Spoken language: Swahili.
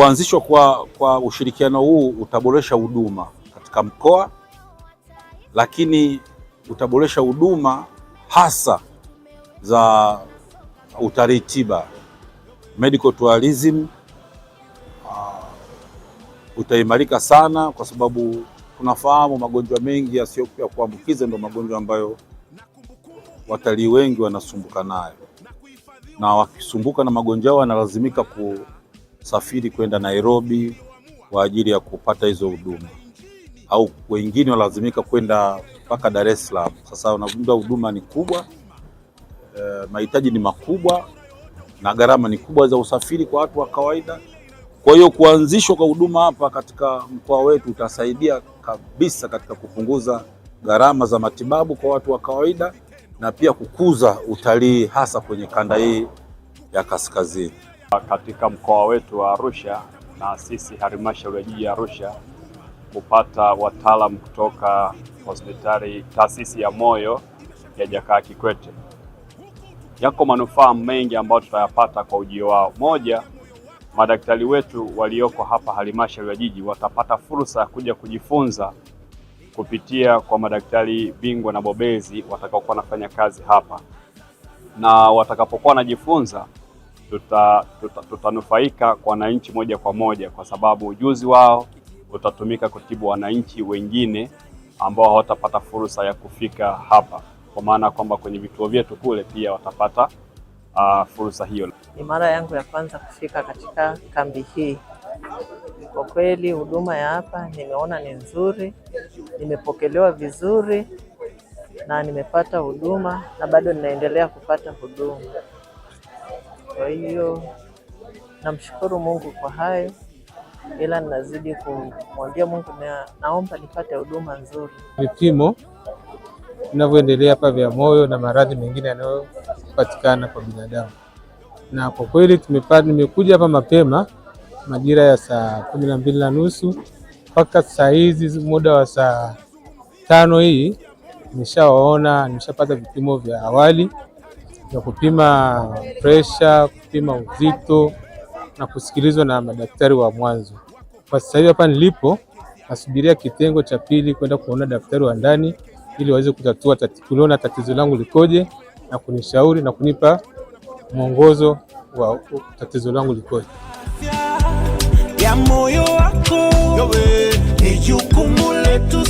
Kuanzishwa kwa ushirikiano huu utaboresha huduma katika mkoa, lakini utaboresha huduma hasa za utalii tiba, medical tourism. Utaimarika sana kwa sababu tunafahamu magonjwa mengi yasiyo ya kuambukiza ndio magonjwa ambayo watalii wengi wanasumbuka nayo, na wakisumbuka na magonjwa yao wanalazimika kusafiri kwenda Nairobi kwa ajili ya kupata hizo huduma, au wengine walazimika kwenda mpaka Dar es Salaam. Sasa unagundua huduma ni kubwa, mahitaji ni makubwa na gharama ni kubwa za usafiri kwa watu wa kawaida. Kwa hiyo kuanzishwa kwa huduma hapa katika mkoa wetu utasaidia kabisa katika kupunguza gharama za matibabu kwa watu wa kawaida na pia kukuza utalii hasa kwenye kanda hii ya kaskazini. Katika mkoa wetu wa Arusha na sisi halmashauri ya jiji ya Arusha kupata wataalamu kutoka hospitali taasisi ya moyo ya Jakaya Kikwete, yako manufaa mengi ambayo tutayapata kwa ujio wao. Moja, madaktari wetu walioko hapa halmashauri ya jiji watapata fursa ya kuja kujifunza kupitia kwa madaktari bingwa na bobezi watakaokuwa wanafanya kazi hapa, na watakapokuwa wanajifunza tutanufaika kwa wananchi moja kwa moja, kwa sababu ujuzi wao utatumika kutibu wananchi wengine ambao hawatapata fursa ya kufika hapa, kwa maana kwamba kwenye vituo vyetu kule pia watapata fursa hiyo. Ni mara yangu ya kwanza kufika katika kambi hii. Kwa kweli huduma ya hapa nimeona ni nzuri, nimepokelewa vizuri na nimepata huduma na bado ninaendelea kupata huduma. Kwa hiyo namshukuru Mungu kwa hayo, ila ninazidi kumwambia Mungu naomba nipate huduma nzuri. Vipimo vinavyoendelea hapa vya moyo na maradhi mengine yanayopatikana kwa binadamu, na kwa kweli nimekuja hapa mapema majira ya saa 12:30 mpaka saa hizi muda wa saa 5 hii nimeshapata vipimo vya awali vya kupima pressure, kupima uzito na kusikilizwa na madaktari wa mwanzo. Kwa sasa hivi hapa nilipo nasubiria kitengo cha pili kwenda kuona daktari wa ndani ili waweze kuona tatizo langu likoje na kunishauri na kunipa mwongozo wa tatizo langu likoje. Ya moyo wako ni jukumu letu.